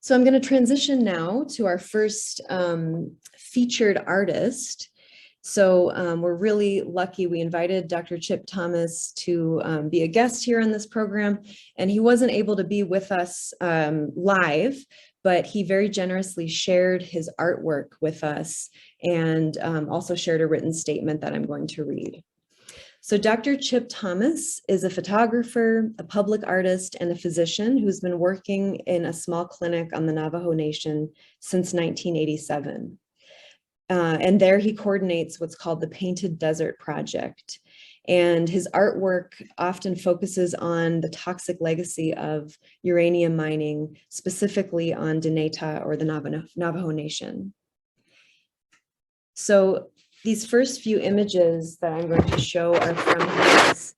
So I'm going to transition now to our first featured artist. So we're really lucky. We invited Dr. Chip Thomas to be a guest here on this program, and he wasn't able to be with us live, but he very generously shared his artwork with us and also shared a written statement that I'm going to read. So Dr. Chip Thomas is a photographer, a public artist, and a physician who's been working in a small clinic on the Navajo Nation since 1987. And there he coordinates what's called the Painted Desert Project. And his artwork often focuses on the toxic legacy of uranium mining, specifically on Dinetah or the Navajo Nation. So these first few images that I'm going to show are from his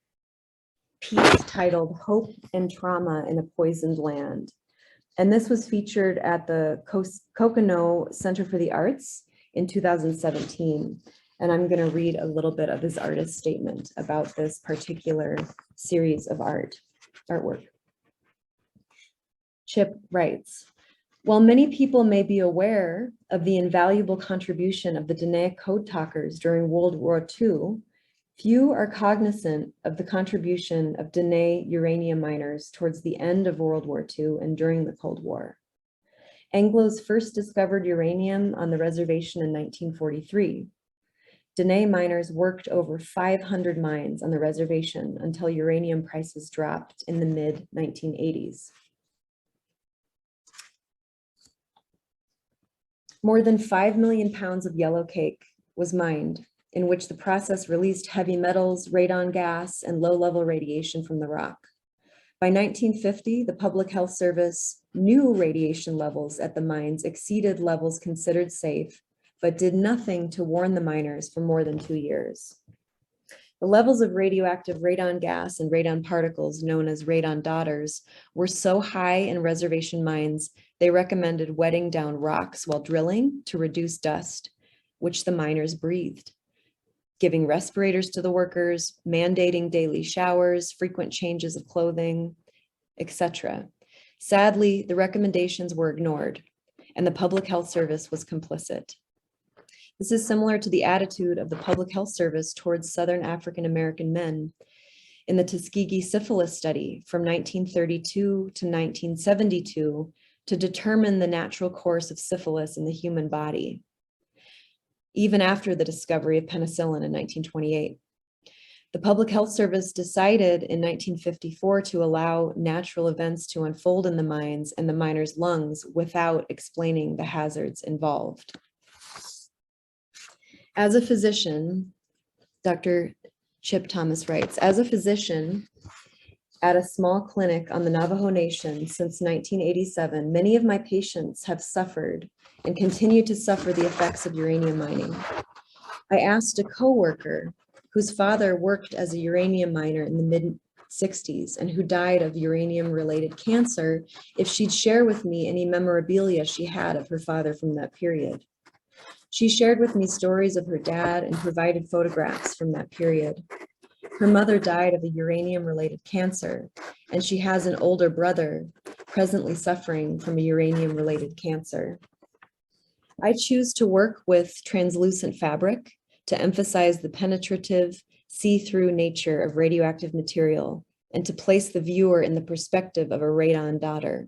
piece titled Hope and Trauma in a Poisoned Land. And this was featured at the Kokono Center for the Arts in 2017. And I'm going to read a little bit of his artist statement about this particular series of artwork. Chip writes, while many people may be aware of the invaluable contribution of the Diné code talkers during World War II, few are cognizant of the contribution of Diné uranium miners towards the end of World War II and during the Cold War. Anglos first discovered uranium on the reservation in 1943. Diné miners worked over 500 mines on the reservation until uranium prices dropped in the mid-1980s. More than 5 million pounds of yellow cake was mined, in which the process released heavy metals, radon gas, and low-level radiation from the rock. By 1950, the Public Health Service knew radiation levels at the mines exceeded levels considered safe, but did nothing to warn the miners for more than 2 years. The levels of radioactive radon gas and radon particles, known as radon daughters, were so high in reservation mines, they recommended wetting down rocks while drilling to reduce dust, which the miners breathed, giving respirators to the workers, mandating daily showers, frequent changes of clothing, etc. Sadly, the recommendations were ignored, and the Public Health Service was complicit. This is similar to the attitude of the Public Health Service towards Southern African American men in the Tuskegee syphilis study from 1932 to 1972 to determine the natural course of syphilis in the human body, even after the discovery of penicillin in 1928. The Public Health Service decided in 1954 to allow natural events to unfold in the mines and the miners' lungs without explaining the hazards involved. As a physician, Dr. Chip Thomas writes, as a physician at a small clinic on the Navajo Nation since 1987, many of my patients have suffered and continue to suffer the effects of uranium mining. I asked a coworker whose father worked as a uranium miner in the mid-60s and who died of uranium-related cancer if she'd share with me any memorabilia she had of her father from that period. She shared with me stories of her dad and provided photographs from that period. Her mother died of a uranium-related cancer, and she has an older brother presently suffering from a uranium-related cancer. I choose to work with translucent fabric to emphasize the penetrative, see-through nature of radioactive material and to place the viewer in the perspective of a radon daughter.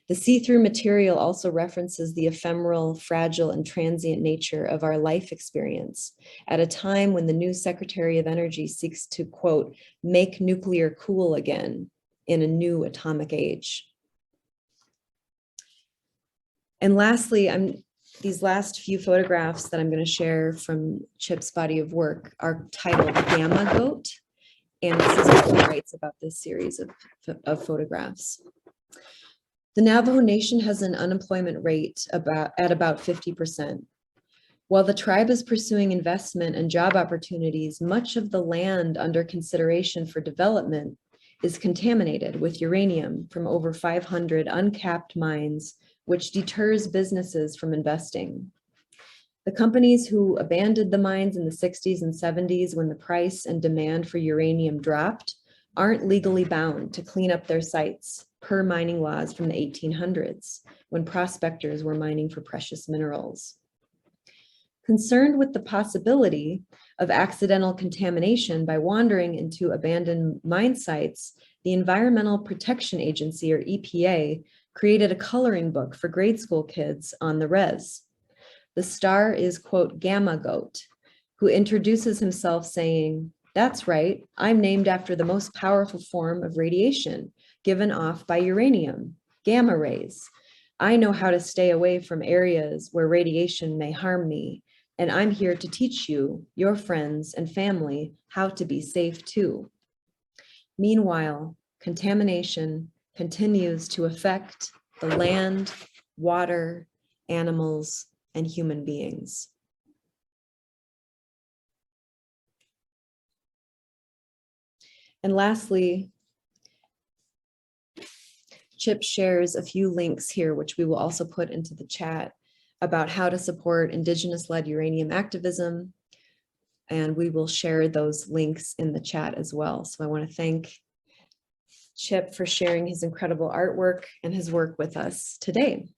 The see-through material also references the ephemeral, fragile, and transient nature of our life experience at a time when the new Secretary of Energy seeks to, quote, make nuclear cool again in a new atomic age. And lastly, these last few photographs that I'm going to share from Chip's body of work are titled Gamma Goat, and this is what he writes about this series of photographs. The Navajo Nation has an unemployment rate at about 50%. While the tribe is pursuing investment and job opportunities, much of the land under consideration for development is contaminated with uranium from over 500 uncapped mines, which deters businesses from investing. The companies who abandoned the mines in the 60s and 70s when the price and demand for uranium dropped aren't legally bound to clean up their sites per mining laws from the 1800s, when prospectors were mining for precious minerals. Concerned with the possibility of accidental contamination by wandering into abandoned mine sites, the Environmental Protection Agency, or EPA, created a coloring book for grade school kids on the res. The star is, quote, Gamma Goat, who introduces himself saying, "That's right, I'm named after the most powerful form of radiation given off by uranium, gamma rays. I know how to stay away from areas where radiation may harm me, and I'm here to teach you, your friends and family, how to be safe too." Meanwhile, contamination continues to affect the land, water, animals, and human beings. And lastly, Chip shares a few links here, which we will also put into the chat, about how to support Indigenous-led uranium activism. And we will share those links in the chat as well. So I want to thank Chip for sharing his incredible artwork and his work with us today.